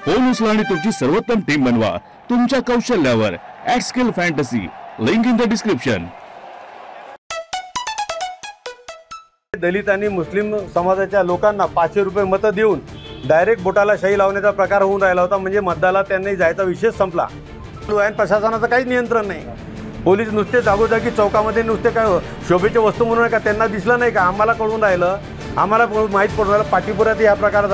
Phone उचला आणि तुमची सर्वोत्तम टीम बनवा तुमच्या कौशल्यावर @skill fantasy link in the description. Dalit आणि मुस्लिम समाजाच्या लोकांना 500 रुपये मतं देऊन डायरेक्ट बोटाला शाई लावण्याचा प्रकार होऊन राहिला होता। म्हणजे मतदानाला त्यांनी जायचा विषय संपला। प्रशासनाचं काहीच नियंत्रण नाही। पोलीस नुसते जागोजागी चौकामध्ये नुसते काय शोभेची वस्तू म्हणून का त्यांना दिसलं नाही का? आम्हाला कळून राहिलं, आम्हाला माहीत पडून राहिलं। पाटीपुरात हा प्रकार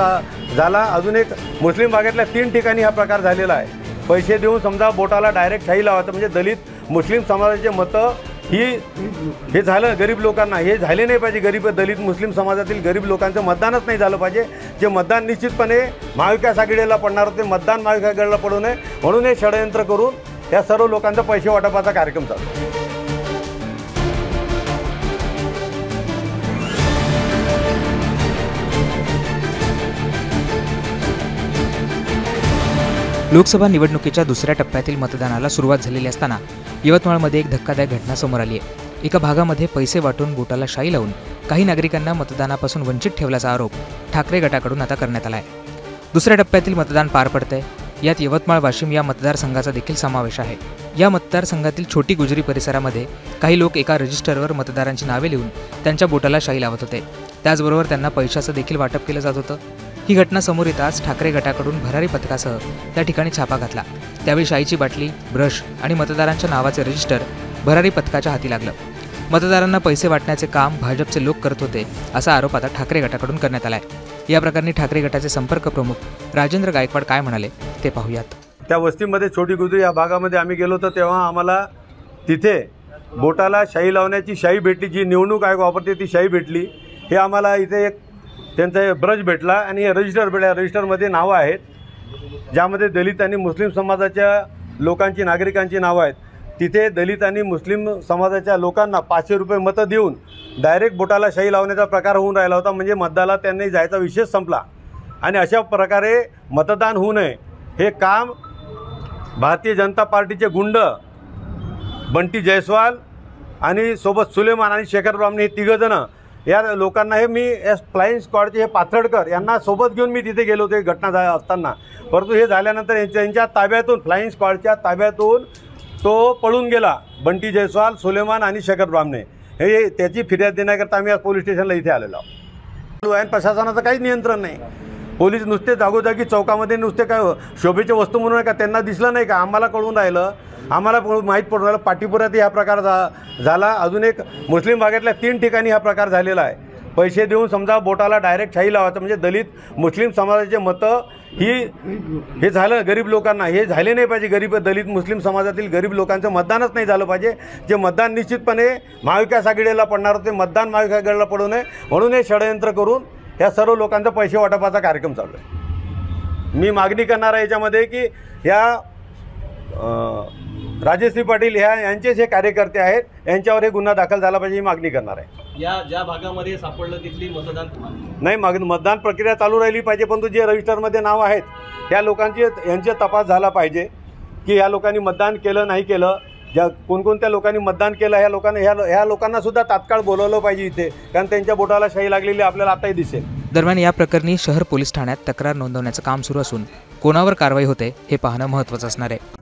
झाला। अजून एक मुस्लिम भागातल्या 3 ठिकाणी हा प्रकार झालेला आहे। पैसे देऊन समजा बोटाला डायरेक्ट शाई लावायचं म्हणजे दलित मुस्लिम समाजाचे मतं हे झालं गरीब लोकांना, हे झाले नाही पाहिजे। गरीब दलित मुस्लिम समाजातील गरीब लोकांचं मतदानच नाही झालं पाहिजे। जे मतदान निश्चितपणे महाविकास आघाडीला पडणार होते, मतदान महाविकास आघाडीला पडू नये म्हणून हे षडयंत्र करून या सर्व लोकांचा पैसे वाटपाचा कार्यक्रम चालू। लोकसभा निवडणुकीच्या दुसऱ्या टप्प्यातील मतदानाला सुरुवात झालेली असताना यवतमाळमध्ये एक धक्कादायक घटना समोर आली आहे। एका भागामध्ये पैसे वाटून बोटाला शाई लावून काही नागरिकांना मतदानापासून वंचित ठेवल्याचा आरोप ठाकरे गटाकडून आता करण्यात आला आहे। दुसऱ्या टप्प्यातील मतदान पार पडतंय। यात यवतमाळ वाशिम या मतदारसंघाचा देखील समावेश आहे। या मतदारसंघातील छोटी गुजरी परिसरामध्ये काही लोक एका रजिस्टरवर मतदारांची नावे लिहून त्यांच्या बोटाला शाई लावत होते। त्याचबरोबर त्यांना पैशाचं देखील वाटप केलं जात होतं। ही घटना समोर येताच ठाकरे गटाकडून भरारी पथकासह त्या ठिकाणी छापा घातला। त्यावेळी शाईची बाटली, ब्रश आणि मतदारांच्या नावाचे रजिस्टर भरारी पथकाच्या हाती लागलं। मतदारांना पैसे वाटण्याचे काम भाजपचे लोक करत होते असा आरोप आता ठाकरे गटाकडून करण्यात आला आहे। या प्रकरणी ठाकरे गटाचे संपर्क प्रमुख राजेंद्र गायकवाड काय म्हणाले ते पाहूयात। त्या वस्तीमध्ये छोटी गुजरी या भागामध्ये आम्ही गेलो तर तेव्हा आम्हाला तिथे बोटाला शाई लावण्याची शाई भेटली, जी निवडणूक आयोग वापरते ती शाई भेटली। हे आम्हाला इथे एक त्यांचा ब्रश भेटला आणि हे रजिस्टर भेटला। रजिस्टरमध्ये नावं आहेत ज्यामध्ये दलित आणि मुस्लिम समाजाच्या लोकांची, नागरिकांची नावं आहेत। तिथे दलित आणि मुस्लिम समाजाच्या लोकांना 500 रुपये मतं देऊन डायरेक्ट बोटाला शाई लावण्याचा प्रकार होऊन राहिला होता। म्हणजे मतदानाला त्यांनी जायचा विषय संपला आणि अशा प्रकारे मतदान होऊ नये हे काम भारतीय जनता पार्टीचे गुंड बंटी जयस्वाल आणि सोबत सुलेमान आणि शेखर ब्राह्मणे हे 3 जण या लोकांना हे मी फ्लाइंग स्क्वॉडचे हे पाथर्डकर यांना सोबत घेऊन मी तिथे गेलो होते घटना असताना। परंतु हे झाल्यानंतर त्यांच्या ताब्यातून, फ्लाइंग स्क्वॉडच्या ताब्यातून तो पळून गेला। बंटी जयस्वाल, सुलेमान आणि शेखर ब्राह्मणे हे त्याची फिर्याद देण्याकरता आम्ही आज पोलीस स्टेशनला इथे आलेलो आहोत। प्रशासनाचं काहीच नियंत्रण नाही। पोलीस नुसते जागोजागी चौकामध्ये नुसते काय शोभेची वस्तू म्हणून का त्यांना दिसलं नाही का? आम्हाला कळून राहिलं, आम्हाला माहीत पडून राहिलं। पाटीपुरात हा प्रकार झाला। अजून एक मुस्लिम भागातल्या 3 ठिकाणी हा प्रकार झालेला आहे। पैसे देऊन समजा बोटाला डायरेक्ट शाई लावायचं म्हणजे दलित मुस्लिम समाजाचे मतं हे झालं गरीब लोकांना, हे झाले नाही पाहिजे। गरीब दलित मुस्लिम समाजातील गरीब लोकांचं मतदानच नाही झालं पाहिजे। जे मतदान निश्चितपणे महाविकास आघाडीला पडणार होते, मतदान महाविकास आघाडीला पडू नये म्हणून हे षडयंत्र करून या सर्व लोकांचा पैसे वाटपाचा कार्यक्रम चालू आहे। मी मागणी करणार आहे याच्यामध्ये की या राजेश्री पाटील यांचे जे कार्यकर्ते आहेत यांच्यावर हे गुन्हा दाखल झाला पाहिजे ही मागणी करणार आहे। ज्या भागामध्ये सापडलं तिथली मतदान नाही, मतदान प्रक्रिया चालू राहिली पाहिजे। परंतु जे रजिस्टरमध्ये नाव आहेत त्या लोकांची यांचा तपास झाला पाहिजे की या लोकांनी मतदान केलं नाही केलं। ज्या कोणकोणत्या लोकांनी मतदान केलं ह्या लोकांना सुद्धा तात्काळ बोलवलं पाहिजे इथे, कारण त्यांच्या बोटाला शाई लागलेली आपल्याला आताही दिसेल। दरम्यान या प्रकरणी शहर पोलीस ठाण्यात तक्रार नोंदवण्याचं काम सुरू असून कोणावर कारवाई होते हे पाहणं महत्त्वाचं असणार आहे।